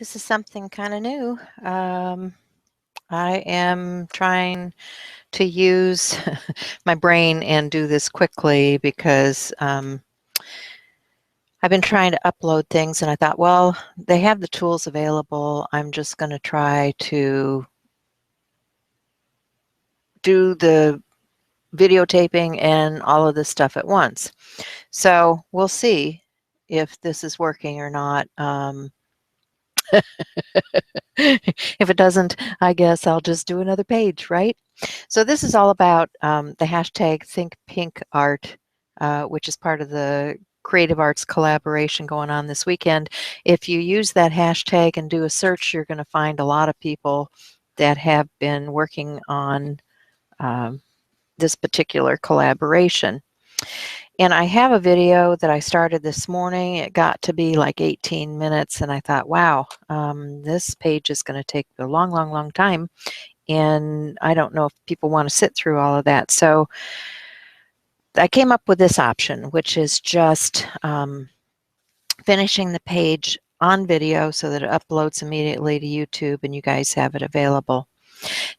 This is something kind of new. I am trying to use my brain and do this quickly because I've been trying to upload things and I thought, well, they have the tools available. I'm just going to try to do the videotaping and all of this stuff at once. So we'll see if this is working or not. If it doesn't, I guess I'll just do another page, right? So this is all about the hashtag ThinkPinkArt, which is part of the Creative Arts collaboration going on this weekend. If you use that hashtag and do a search, you're going to find a lot of people that have been working on this particular collaboration. And I have a video that I started this morning. It got to be like 18 minutes, and I thought, wow, this page is going to take a long, long, long time. And I don't know if people want to sit through all of that. So I came up with this option, which is just finishing the page on video so that it uploads immediately to YouTube and you guys have it available.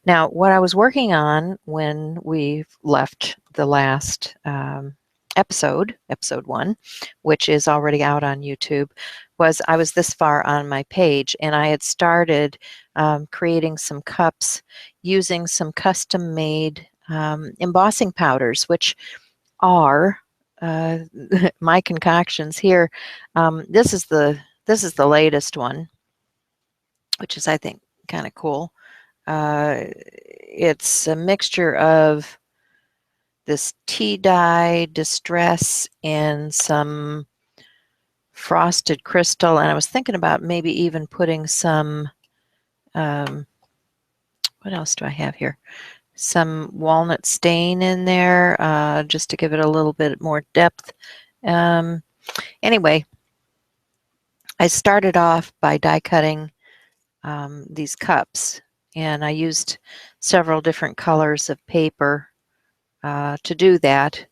Now, what I was working on when we left the last episode 1, which is already out on YouTube, was I was this far on my page and I had started creating some cups using some custom-made embossing powders, which are my concoctions here. This is the latest one, which is, I think, kind of cool. It's a mixture of this tea dye, distress, and some frosted crystal. And I was thinking about maybe even putting some, what else do I have here? Some walnut stain in there just to give it a little bit more depth. Anyway, I started off by die cutting these cups, and I used several different colors of paper to do that.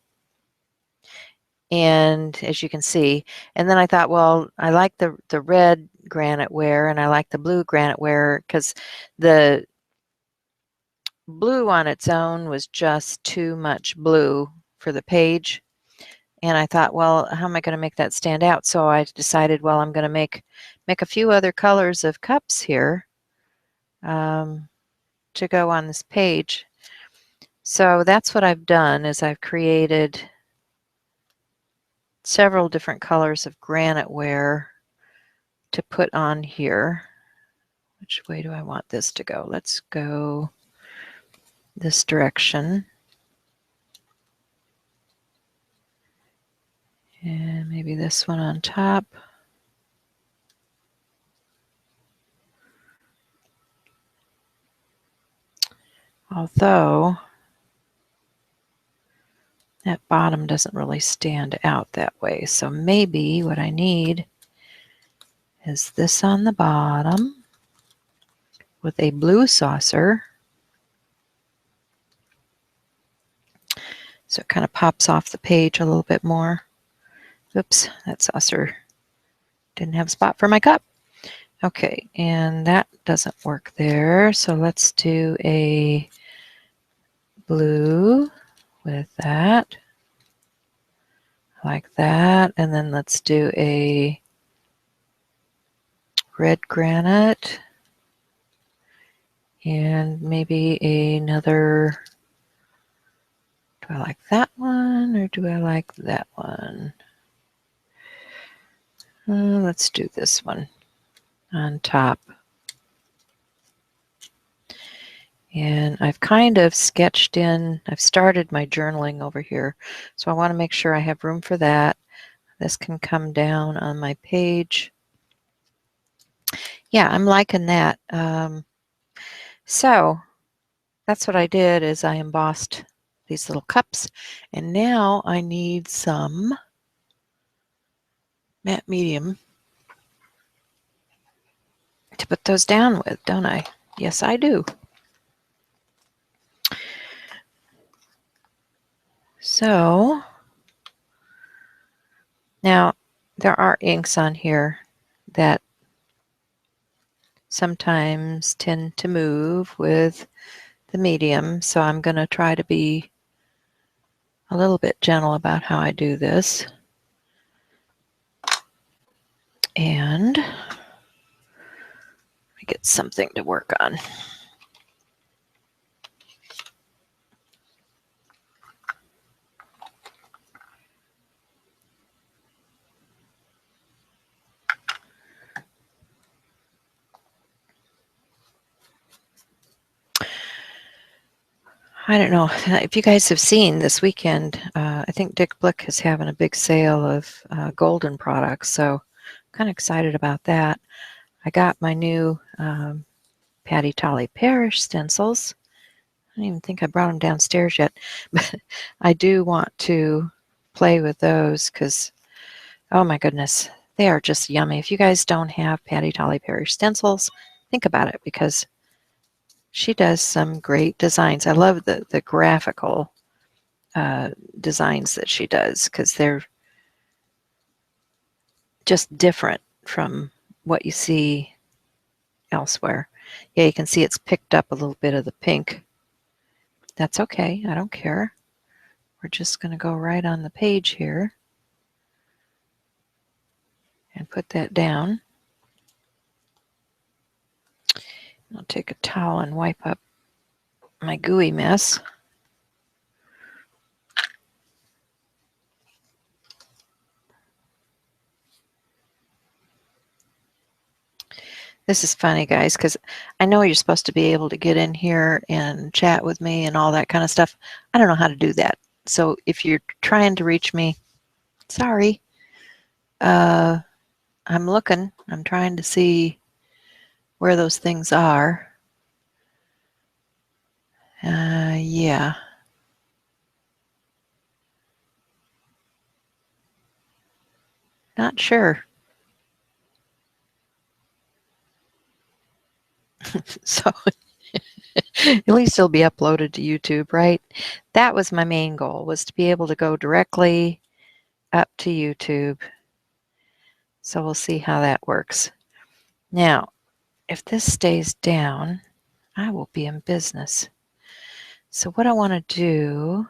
And as you can see, and then I thought, well, I like the red granite ware and I like the blue granite ware because the blue on its own was just too much blue for the page. And I thought, well, how am I going to make that stand out? So I decided, well, I'm going to make a few other colors of cups here to go on this page. So that's what I've done, is I've created several different colors of granite ware to put on here. Which way do I want this to go? Let's go this direction. And maybe this one on top. Although that bottom doesn't really stand out that way. So maybe what I need is this on the bottom with a blue saucer. So it kind of pops off the page a little bit more. Oops, that saucer didn't have a spot for my cup. Okay, and that doesn't work there. So let's do a blue with that, like that. And then let's do a red granite and maybe another. Do I like that one or do I like that one? Let's do this one on top. And I've kind of sketched in, I've started my journaling over here. So I want to make sure I have room for that. This can come down on my page. Yeah, I'm liking that. So that's what I did, is I embossed these little cups. And now I need some matte medium to put those down with, don't I? Yes, I do. So now there are inks on here that sometimes tend to move with the medium, so I'm going to try to be a little bit gentle about how I do this. And let me get something to work on. I don't know if you guys have seen this weekend, I think Dick Blick is having a big sale of golden products, so I'm kind of excited about that. I got my new Patty Tolly Parish stencils. I don't even think I brought them downstairs yet, but I do want to play with those because, oh my goodness, they are just yummy. If you guys don't have Patty Tolly Parish stencils, think about it because she does some great designs. I love the graphical designs that she does because they're just different from what you see elsewhere. Yeah, you can see it's picked up a little bit of the pink. That's okay, I don't care. We're just going to go right on the page here and put that down. I'll take a towel and wipe up my gooey mess. This is funny, guys, because I know you're supposed to be able to get in here and chat with me and all that kind of stuff. I don't know how to do that. So if you're trying to reach me, sorry. I'm looking. I'm trying to see where those things are. Yeah. Not sure. So at least it'll be uploaded to YouTube, right? That was my main goal, was to be able to go directly up to YouTube. So we'll see how that works. Now, if this stays down, I will be in business. So what I want to do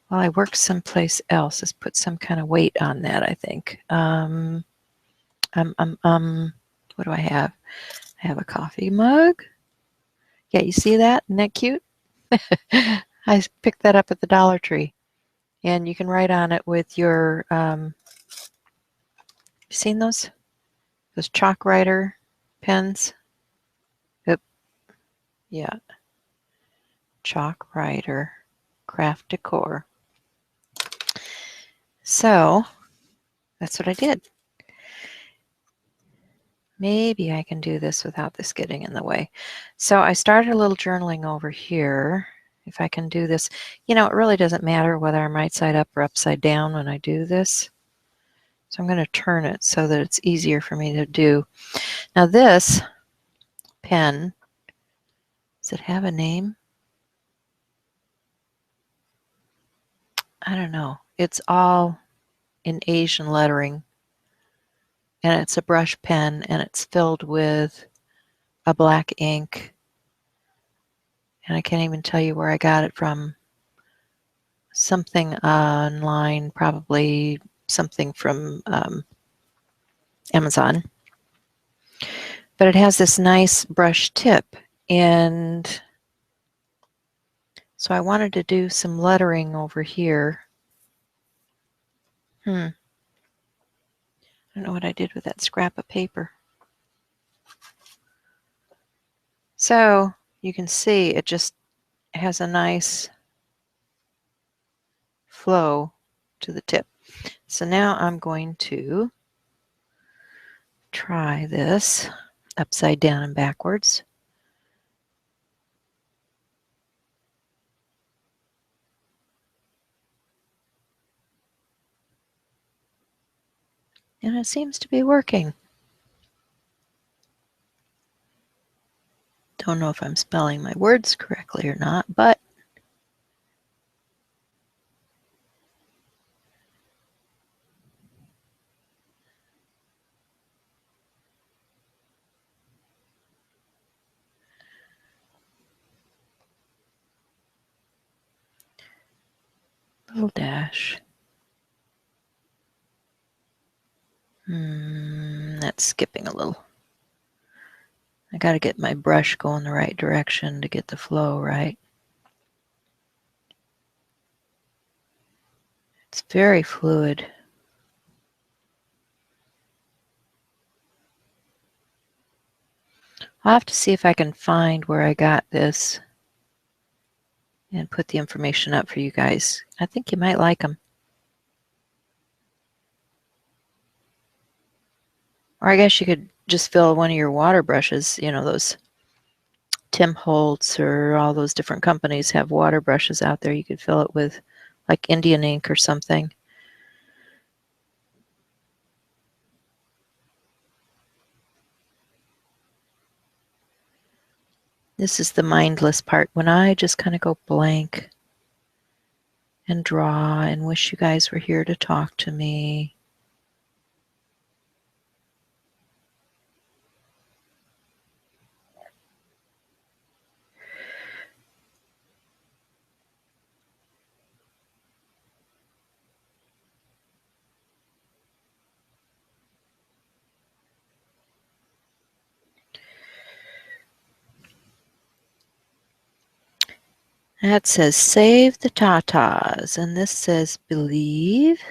while I work someplace else is put some kind of weight on that, I think. What do I have? I have a coffee mug. Yeah, you see that? Isn't that cute? I picked that up at the Dollar Tree. And you can write on it with your, you seen those? Those chalk writer pens? Yep. Yeah. Chalk writer, craft decor. So that's what I did. Maybe I can do this without this getting in the way. So I started a little journaling over here. If I can do this, you know, it really doesn't matter whether I'm right side up or upside down when I do this. So I'm going to turn it so that it's easier for me to do. Now this pen, does it have a name? I don't know. It's all in Asian lettering. And it's a brush pen and it's filled with a black ink. And I can't even tell you where I got it from. Something online, probably something from Amazon. But it has this nice brush tip. And so I wanted to do some lettering over here. I don't know what I did with that scrap of paper. So you can see it just has a nice flow to the tip. So now I'm going to try this upside down and backwards. And it seems to be working. Don't know if I'm spelling my words correctly or not, but Little dash. That's skipping a little. I got to get my brush going the right direction to get the flow right. It's very fluid. I'll have to see if I can find where I got this and put the information up for you guys. I think you might like them. Or I guess you could just fill one of your water brushes, you know, those Tim Holtz or all those different companies have water brushes out there. You could fill it with like Indian ink or something. This is the mindless part, when I just kind of go blank and draw and wish you guys were here to talk to me. That says save the tatas, and this says believe.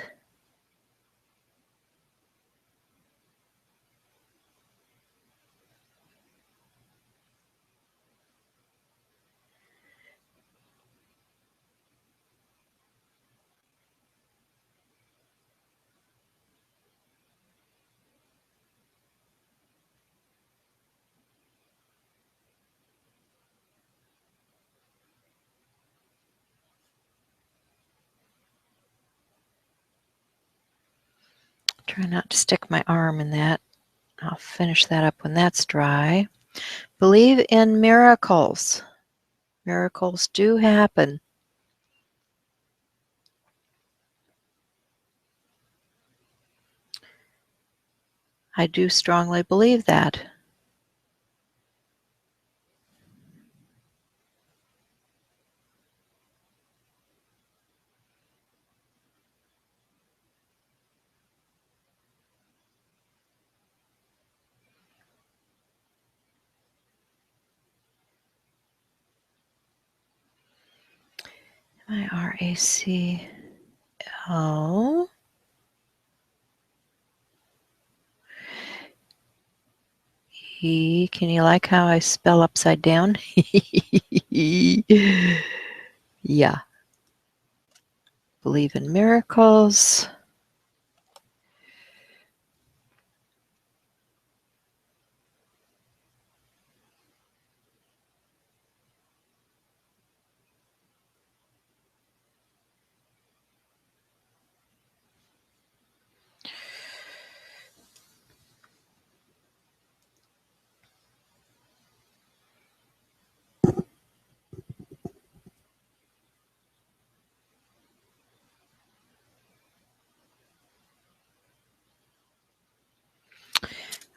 Try not to stick my arm in that. I'll finish that up when that's dry. Believe in miracles. Miracles do happen. I do strongly believe that. Miracl. Can you like how I spell upside down? Yeah. Believe in miracles.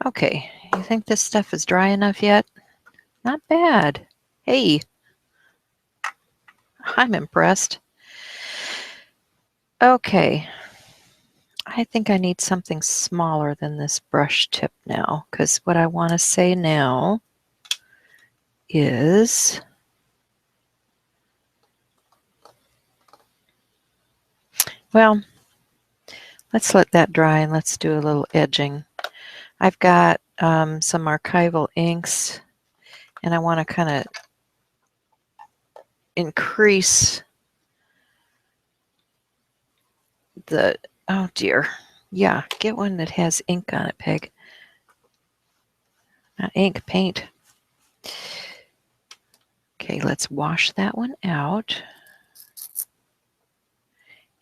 Okay, you think this stuff is dry enough yet? Not bad. Hey, I'm impressed. Okay, I think I need something smaller than this brush tip now, because what I want to say now is, well, let's let that dry and let's do a little edging. I've got some archival inks, and I want to kind of increase the, oh dear, yeah, get one that has ink on it, Peg. Not ink, paint. Okay, let's wash that one out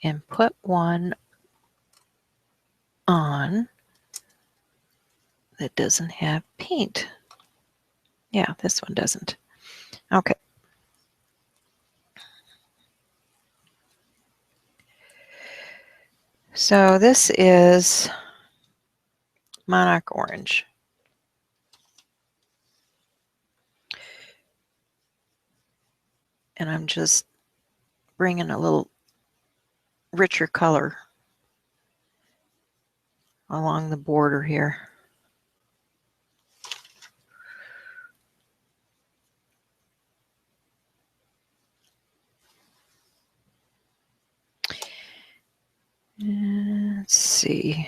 and put one on that doesn't have paint. Yeah, this one doesn't. Okay. So this is Monarch Orange. And I'm just bringing a little richer color along the border here. Let's see.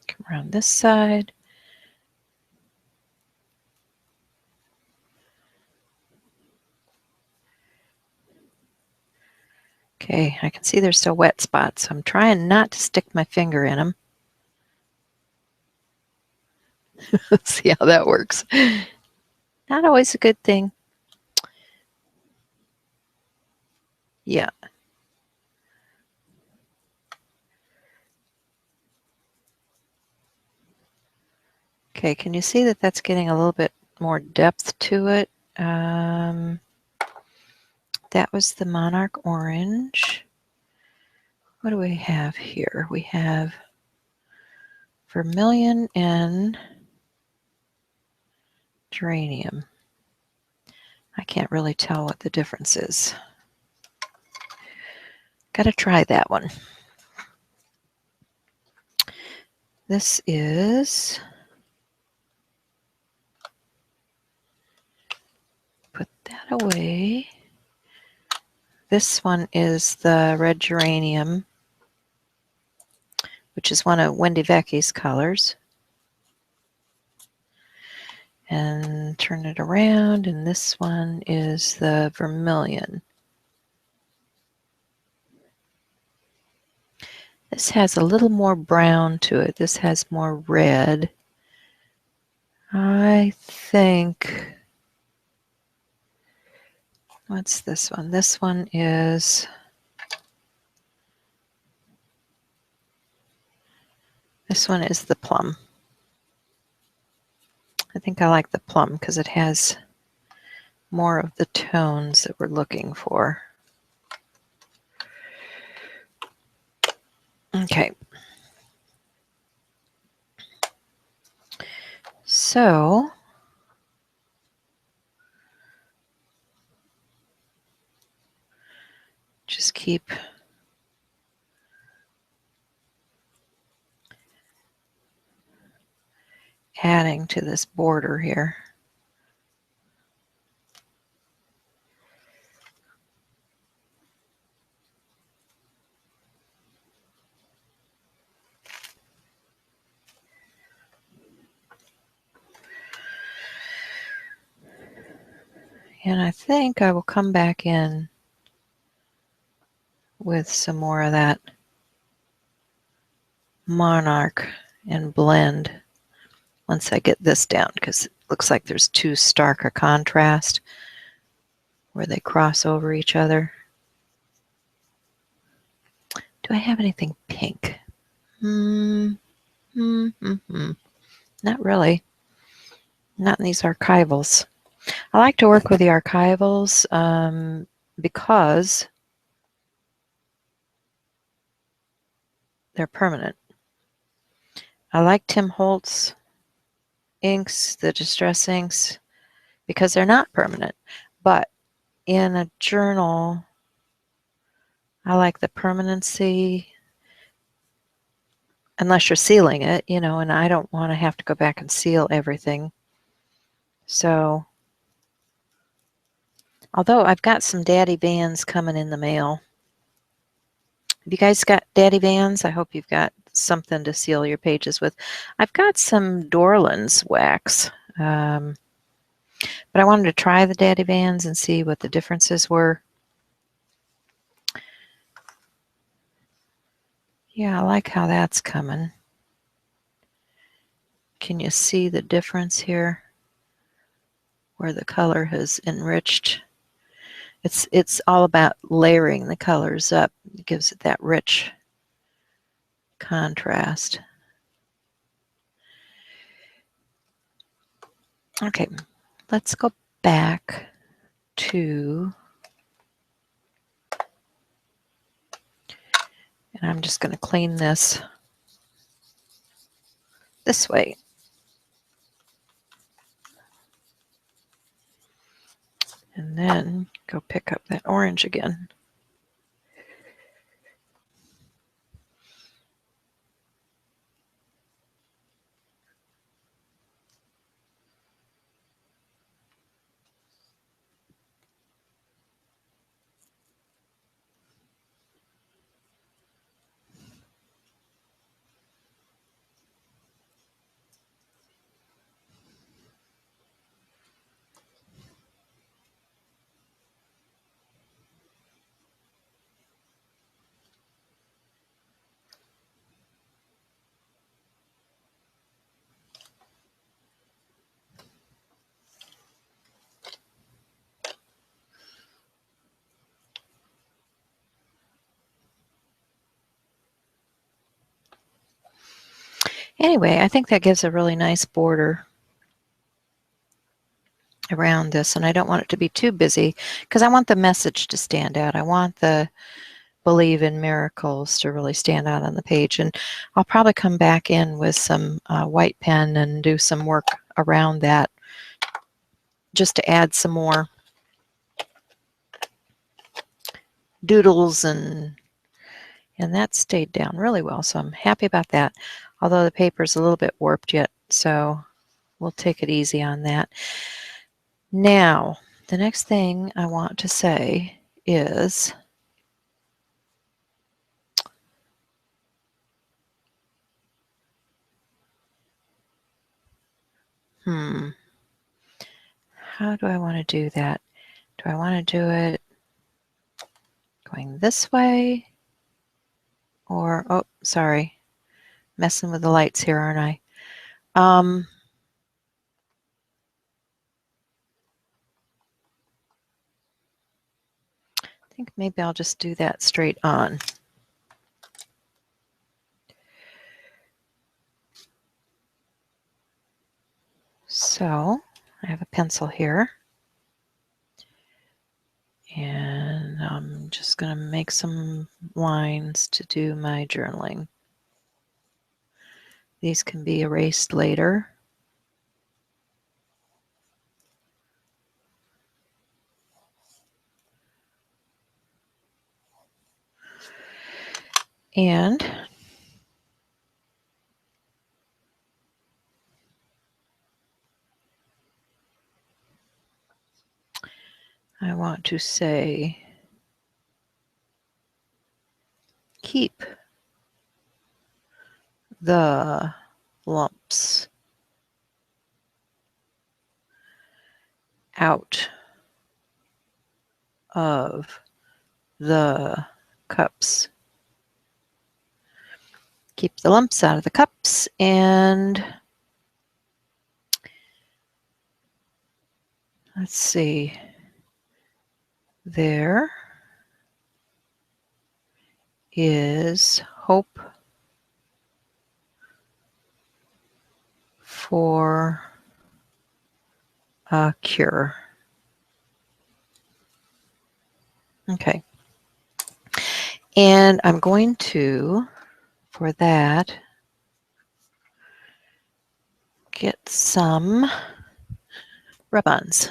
Come around this side. Okay, I can see there's still wet spots. I'm trying not to stick my finger in them. Let's see how that works. Not always a good thing. Yeah. Okay, can you see that that's getting a little bit more depth to it? That was the Monarch Orange. What do we have here? We have Vermilion and Geranium. I can't really tell what the difference is. Got to try that one. This is, put that away. This one is the Red Geranium, which is one of Wendy Vecchi's colors. And turn it around, and this one is the Vermilion. This has a little more brown to it. This has more red. I think, what's this one? This one is, the plum. I think I like the plum because it has more of the tones that we're looking for. Okay. So, just keep adding to this border here. And I think I will come back in with some more of that Monarch and blend once I get this down, because it looks like there's too stark a contrast where they cross over each other. Do I have anything pink? Not really. Not in these archivals. I like to work with the archivals because they're permanent. I like Tim Holtz inks, the Distress inks, because they're not permanent. But in a journal, I like the permanency, unless you're sealing it, you know, and I don't want to have to go back and seal everything. So, although I've got some Daddy Vans coming in the mail. Have you guys got Daddy Vans? I hope you've got something to seal your pages with. I've got some Dorland's wax, but I wanted to try the Daddy Vans and see what the differences were. Yeah, I like how that's coming. Can you see the difference here where the color has enriched? It's all about layering the colors up. It gives it that rich contrast. Okay, let's go back to, and I'm just going to clean this way. And then go pick up that orange again. Anyway, I think that gives a really nice border around this, and I don't want it to be too busy because I want the message to stand out. I want the believe in miracles to really stand out on the page, and I'll probably come back in with some white pen and do some work around that just to add some more doodles, and that stayed down really well, so I'm happy about that, although the paper's a little bit warped yet, so we'll take it easy on that. Now, the next thing I want to say is how do I want to do that? Do I want to do it going this way? Or, oh, sorry, messing with the lights here, aren't I? I think maybe I'll just do that straight on. So I have a pencil here, and I'm just going to make some lines to do my journaling. These can be erased later. And I want to say, keep the lumps out of the cups. Keep the lumps out of the cups, and let's see, there is hope for a cure. Okay. And I'm going to, for that, get some rub-ons.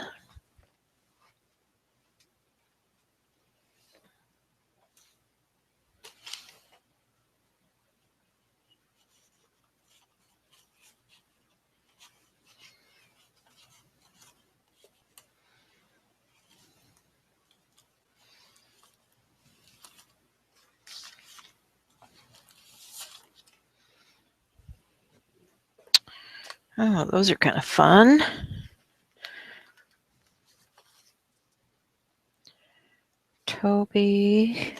Oh, those are kind of fun. Toby.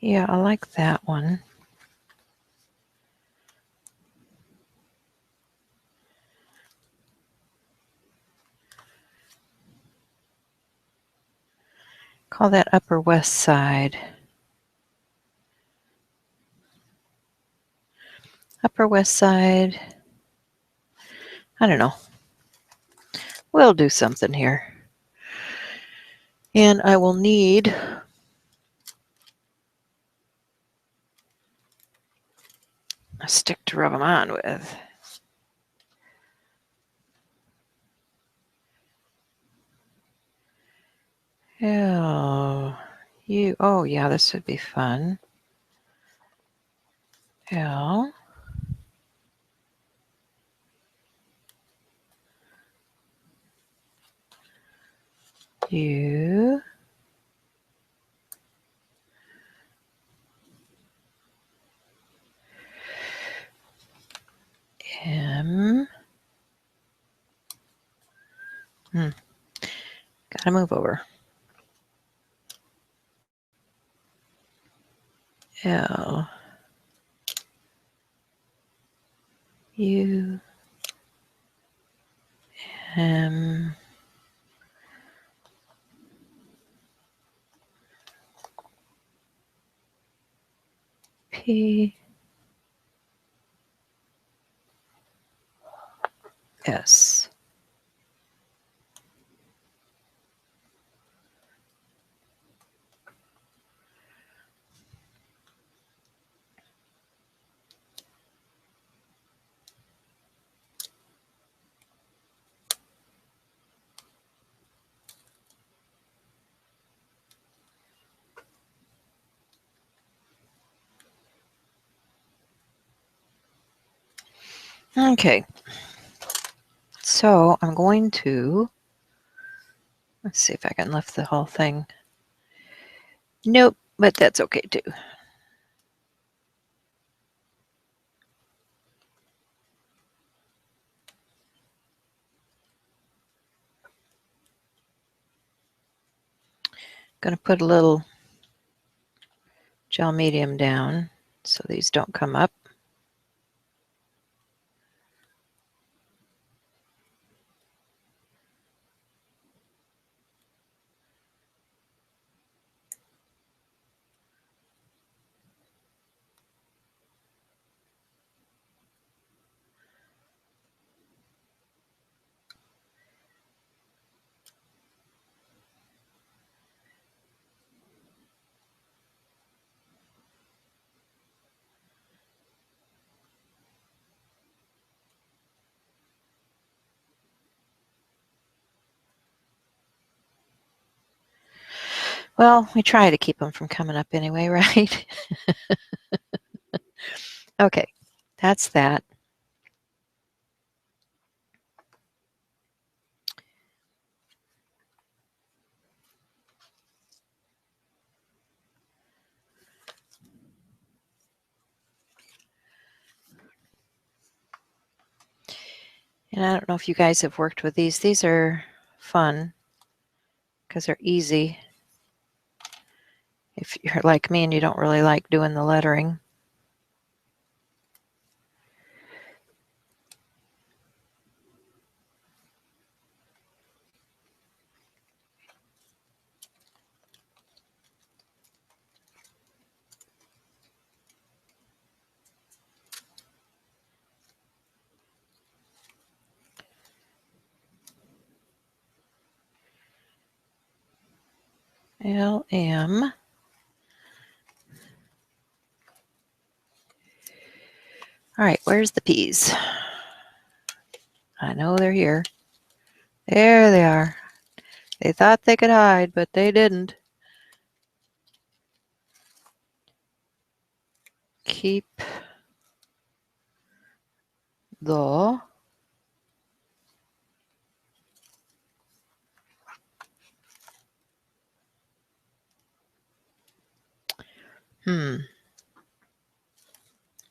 Yeah, I like that one. Call that Upper West Side. Upper West Side. I don't know. We'll do something here. And I will need a stick to rub them on with. L, U, oh yeah, this would be fun. L, U, M, gotta move over. L, U, M, P, S. Okay, so I'm going to, let's see if I can lift the whole thing. Nope, but that's okay too. Going to put a little gel medium down so these don't come up. Well, we try to keep them from coming up anyway, right? Okay, that's that. And I don't know if you guys have worked with these. These are fun because they're easy. If you're like me and you don't really like doing the lettering. LM. All right, where's the P's? I know they're here. There they are. They thought they could hide, but they didn't. Keep the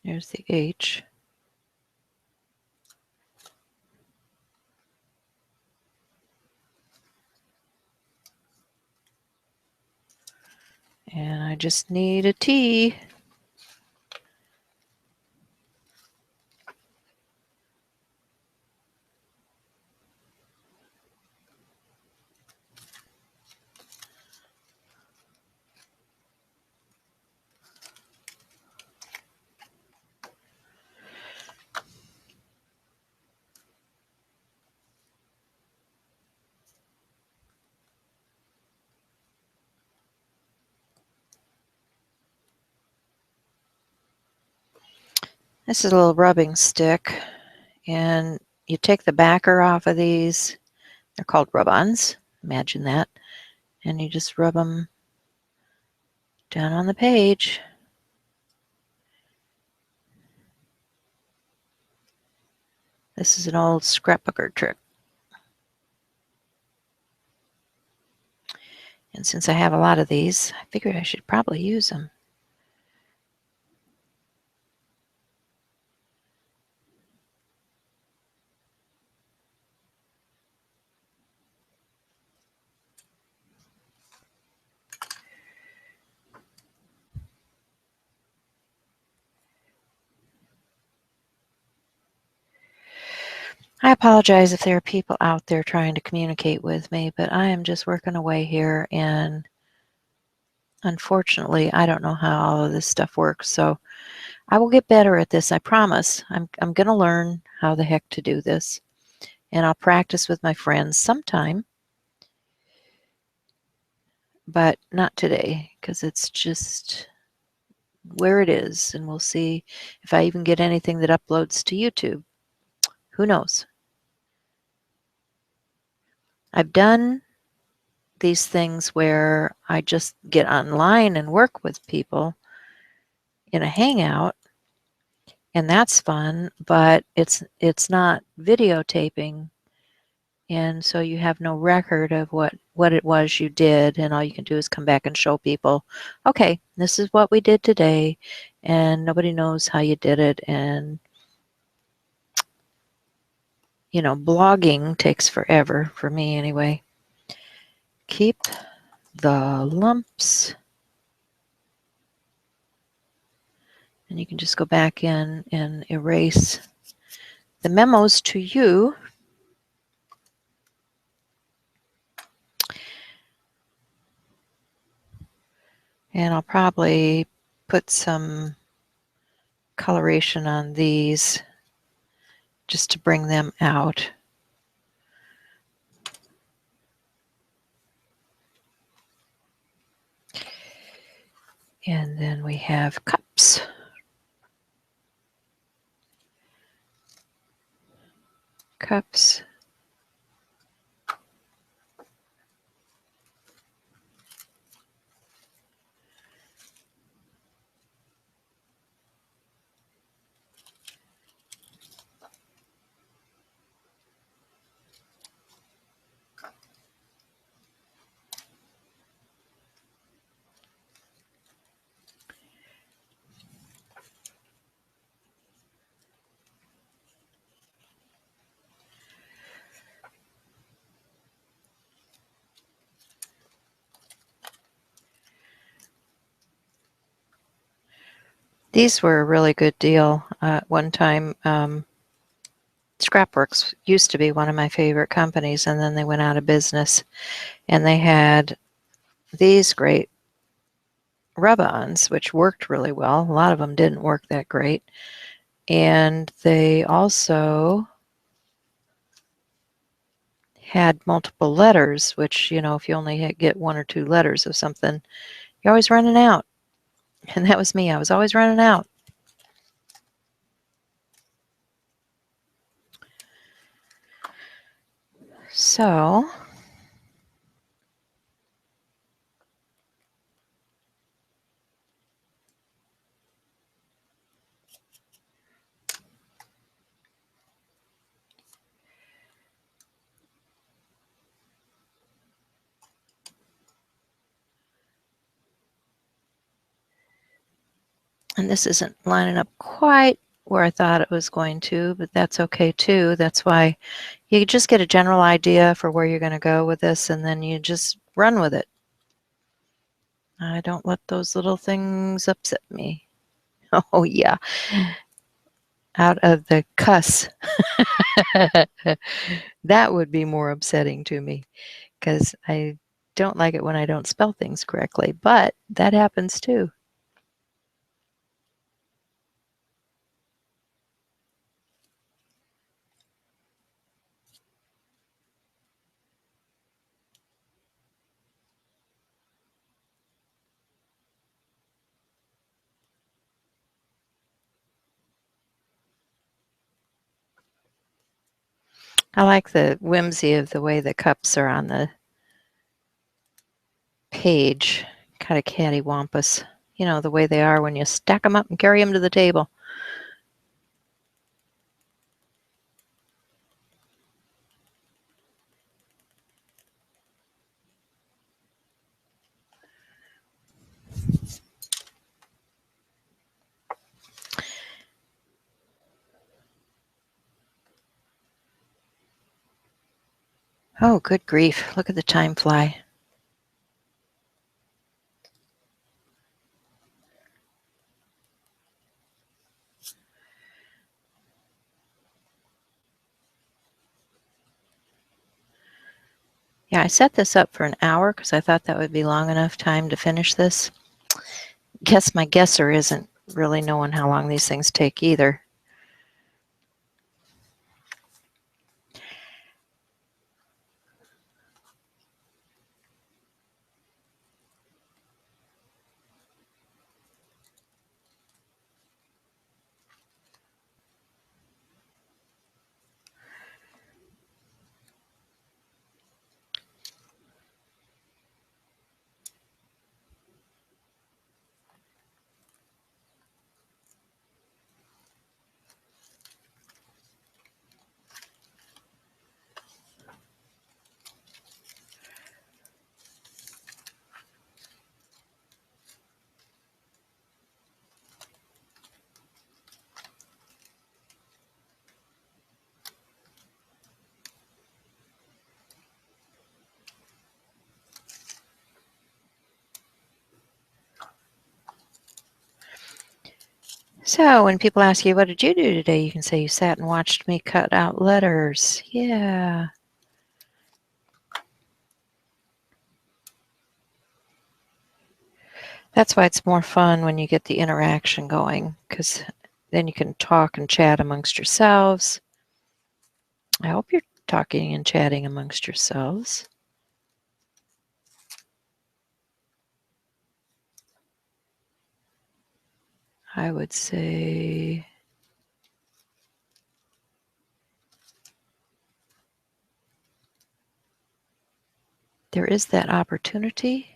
There's the H. And I just need a T. This is a little rubbing stick, and you take the backer off of these. They're called rub-ons. Imagine that. And you just rub them down on the page. This is an old scrapbooker trick. And since I have a lot of these, I figured I should probably use them. I apologize if there are people out there trying to communicate with me, but I am just working away here, and unfortunately, I don't know how all of this stuff works. So I will get better at this, I promise. I'm going to learn how the heck to do this, and I'll practice with my friends sometime, but not today, because it's just where it is, and we'll see if I even get anything that uploads to YouTube. Who knows? I've done these things where I just get online and work with people in a hangout, and that's fun, but it's not videotaping, and so you have no record of what it was you did, and all you can do is come back and show people, okay, this is what we did today, and nobody knows how you did it. And you know, blogging takes forever for me anyway. Keep the lumps. And you can just go back in and erase the memos to you. And I'll probably put some coloration on these just to bring them out. And then we have cups. Cups. These were a really good deal. One time, Scrapworks used to be one of my favorite companies, and then they went out of business. And they had these great rub-ons, which worked really well. A lot of them didn't work that great. And they also had multiple letters, which, you know, if you only get one or two letters of something, you're always running out. And that was me. I was always running out. So and this isn't lining up quite where I thought it was going to, but that's okay too. That's why you just get a general idea for where you're going to go with this, and then you just run with it. I don't let those little things upset me. Oh, yeah. Out of the cuss. That would be more upsetting to me, because I don't like it when I don't spell things correctly, but that happens too. I like the whimsy of the way the cups are on the page. Kind of cattywampus. You know, the way they are when you stack them up and carry them to the table. Oh, good grief. Look at the time fly. Yeah, I set this up for an hour because I thought that would be long enough time to finish this. Guess my guesser isn't really knowing how long these things take either. So when people ask you, what did you do today? You can say you sat and watched me cut out letters. Yeah. That's why it's more fun when you get the interaction going, because then you can talk and chat amongst yourselves. I hope you're talking and chatting amongst yourselves. I would say there is that opportunity.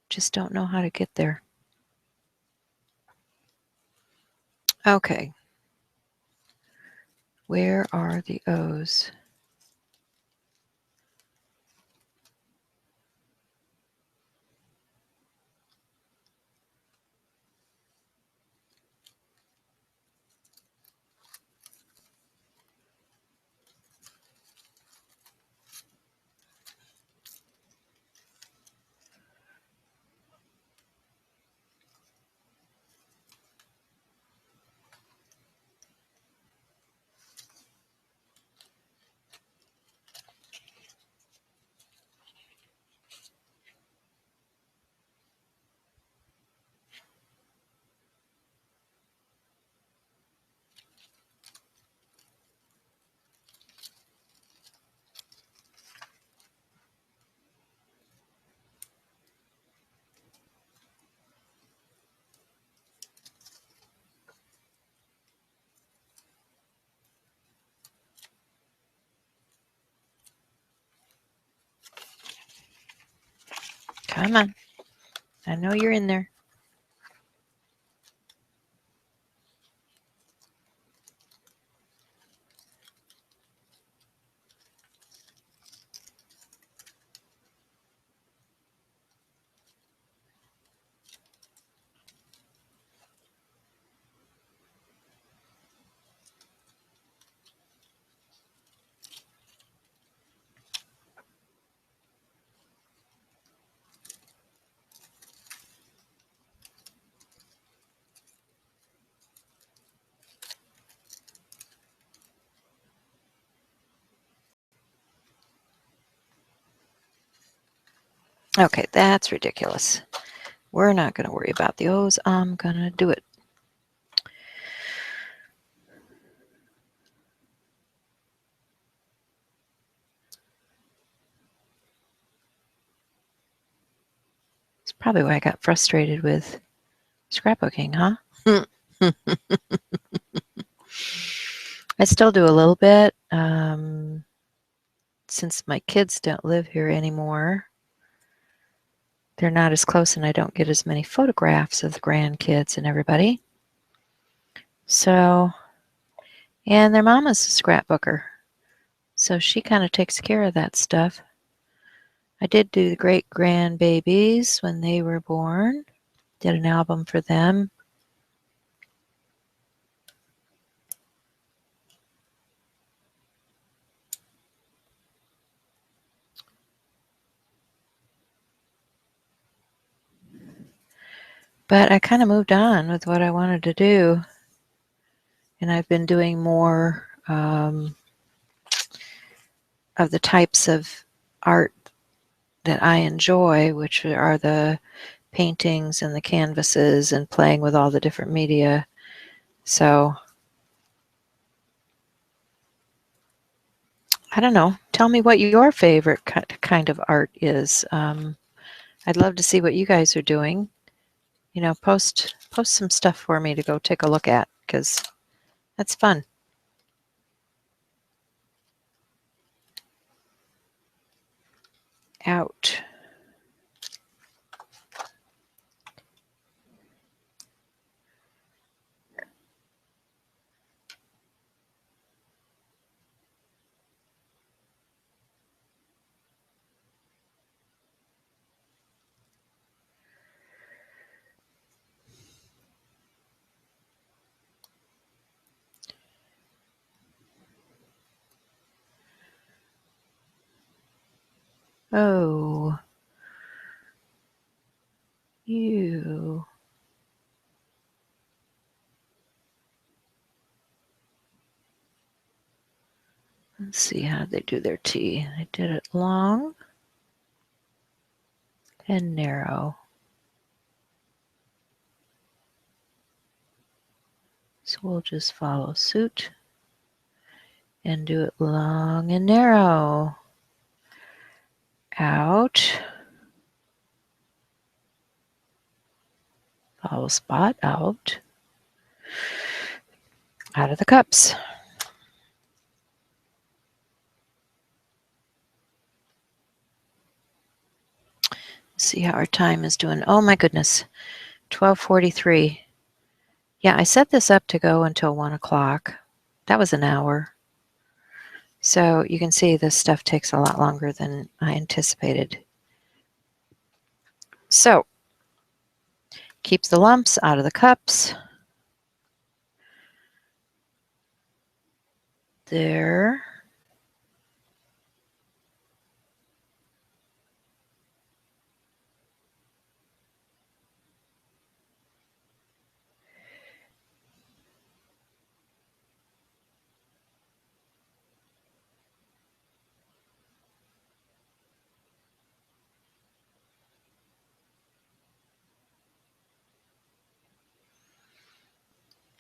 Just don't know how to get there. Okay. Where are the O's? Come on. I know you're in there. Okay, that's ridiculous. We're not going to worry about the O's. I'm going to do it. It's probably why I got frustrated with scrapbooking, huh? I still do a little bit. Since my kids don't live here anymore, they're not as close and I don't get as many photographs of the grandkids and everybody. So, and their mama's a scrapbooker. So she kind of takes care of that stuff. I did do the great grandbabies when they were born. Did an album for them. But I kind of moved on with what I wanted to do. And I've been doing more of the types of art that I enjoy, which are the paintings and the canvases and playing with all the different media. So, I don't know. Tell me what your favorite kind of art is. I'd love to see what you guys are doing. You know, post some stuff for me to go take a look at, because that's fun. Out. Oh, you. Let's see how they do their T. They did it long and narrow. So we'll just follow suit and do it long and narrow. Out. Follow spot out. Out of the cups. See how our time is doing. Oh my goodness, 12:43. Yeah, I set this up to go until 1 o'clock. That was an hour. So you can see this stuff takes a lot longer than I anticipated. So keep the lumps out of the cups. There.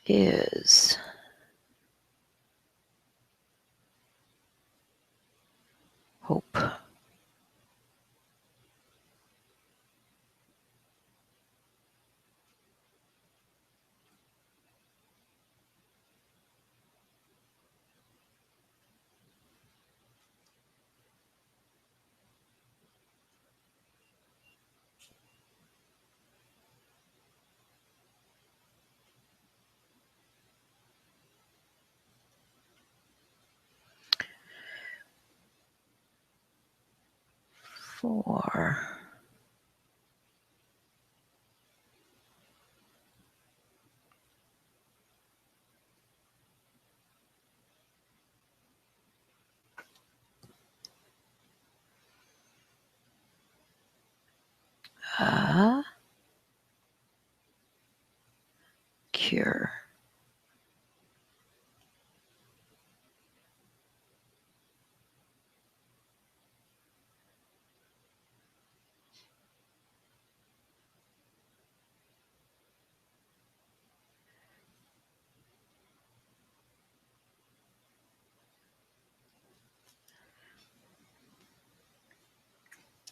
Is hope. For. Cure.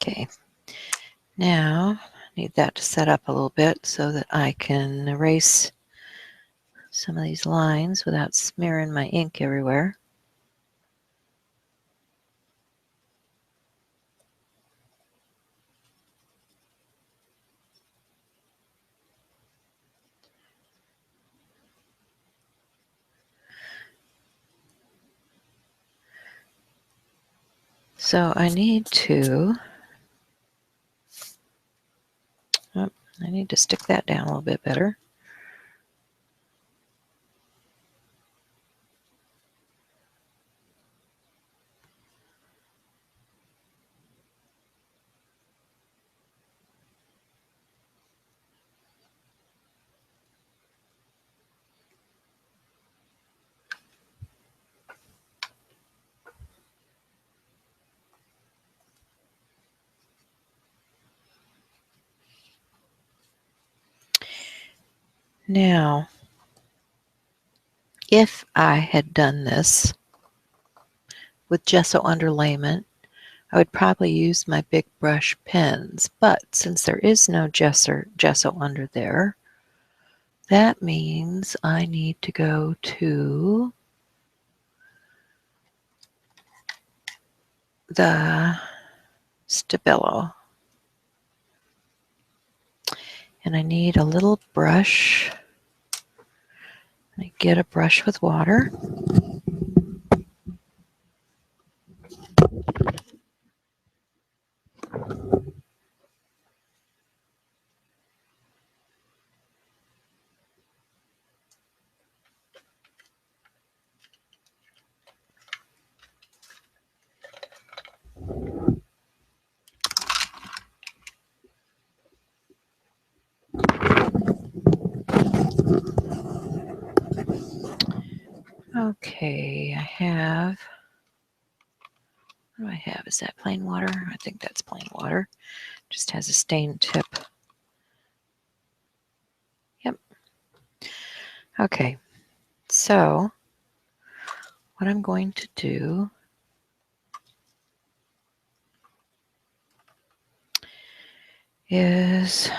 Okay. Now I need that to set up a little bit so that I can erase some of these lines without smearing my ink everywhere. So I need to, I need to stick that down a little bit better. Now, if I had done this with gesso underlayment, I would probably use my big brush pens, but since there is no gesso under there, that means I need to go to the Stabilo. And I need a little brush. I get a brush with water. Okay, I have, what do I have? Is that plain water? I think that's plain water. Just has a stained tip. Yep. Okay, so what I'm going to do is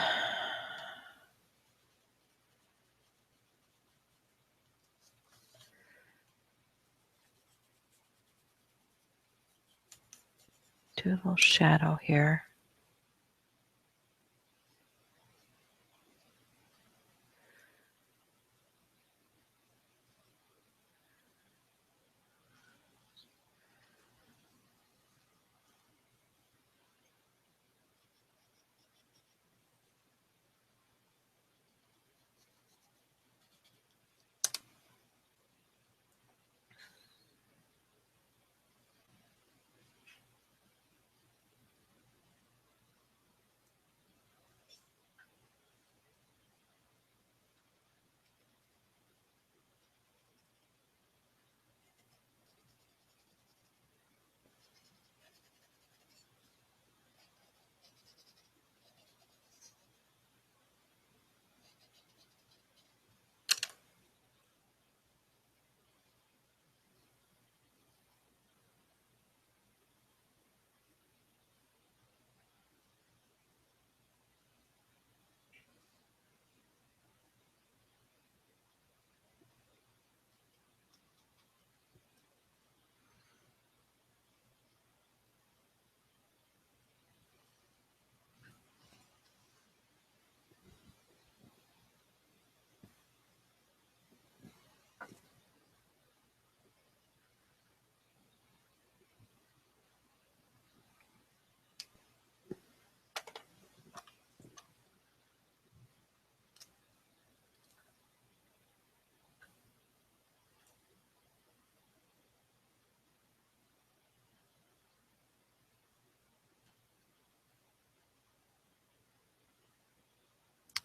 do a little shadow here.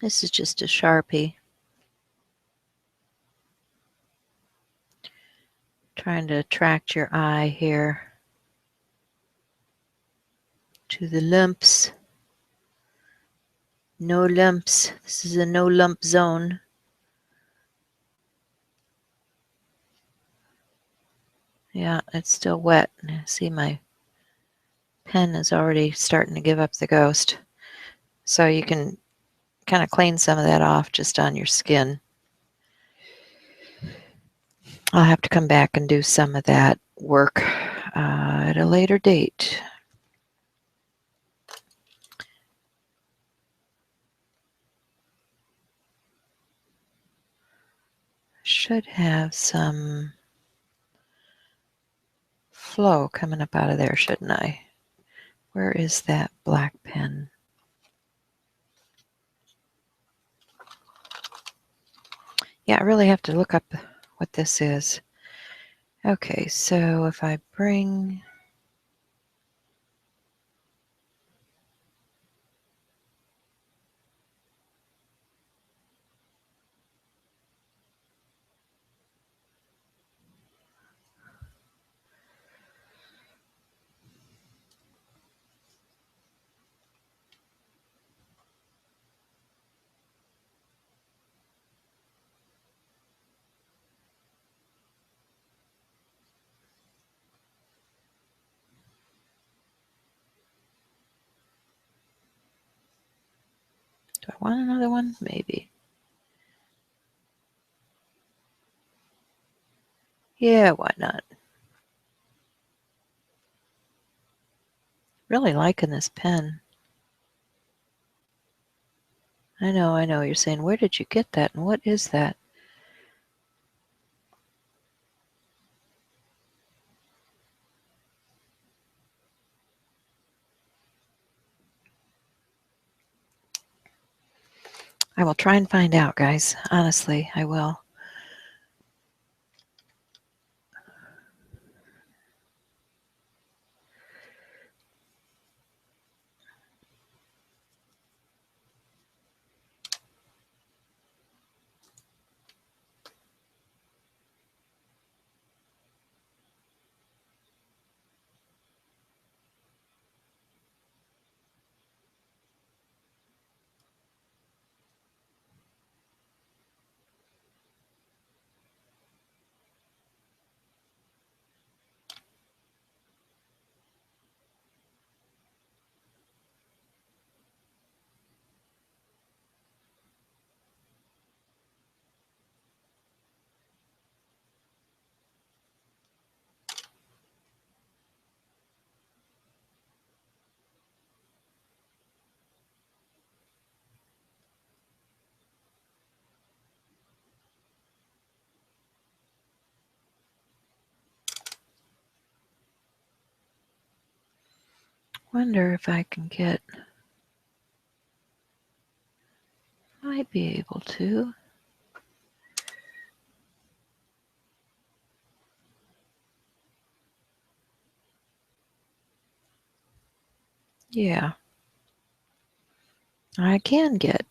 This is just a Sharpie. Trying to attract your eye here to the lumps. No lumps. This is a no lump zone. Yeah, it's still wet. See, my pen is already starting to give up the ghost. So you can kind of clean some of that off just on your skin. I'll have to come back and do some of that work at a later date. Should have some flow coming up out of there, shouldn't I? Where is that black pen? Yeah, I really have to look up what this is. Okay, so if I bring... Do I want another one? Maybe. Yeah, why not? Really liking this pen. I know. You're saying, where did you get that? And what is that? I will try and find out, guys. Honestly, I will. Wonder if I can get... Might be able to. Yeah. I can get...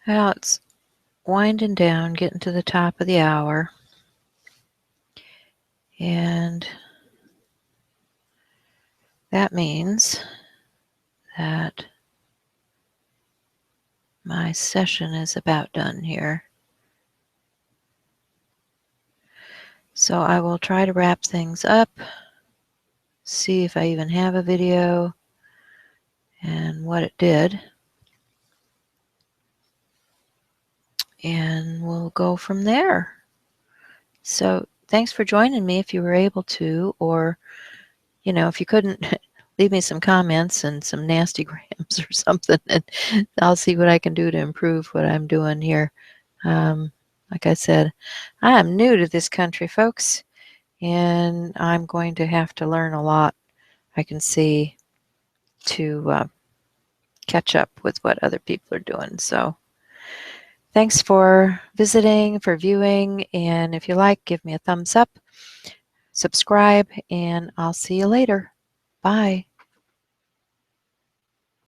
Well, it's winding down, getting to the top of the hour. And that means that my session is about done here. So I will try to wrap things up, see if I even have a video and what it did. And we'll go from there. So thanks for joining me if you were able to, or, you know, if you couldn't, leave me some comments and some nasty grams or something, and I'll see what I can do to improve what I'm doing here. Like I said, I'm new to this country, folks, and I'm going to have to learn a lot, I can see, to catch up with what other people are doing. So thanks for visiting, for viewing, and if you like, give me a thumbs up, subscribe, and I'll see you later. Bye.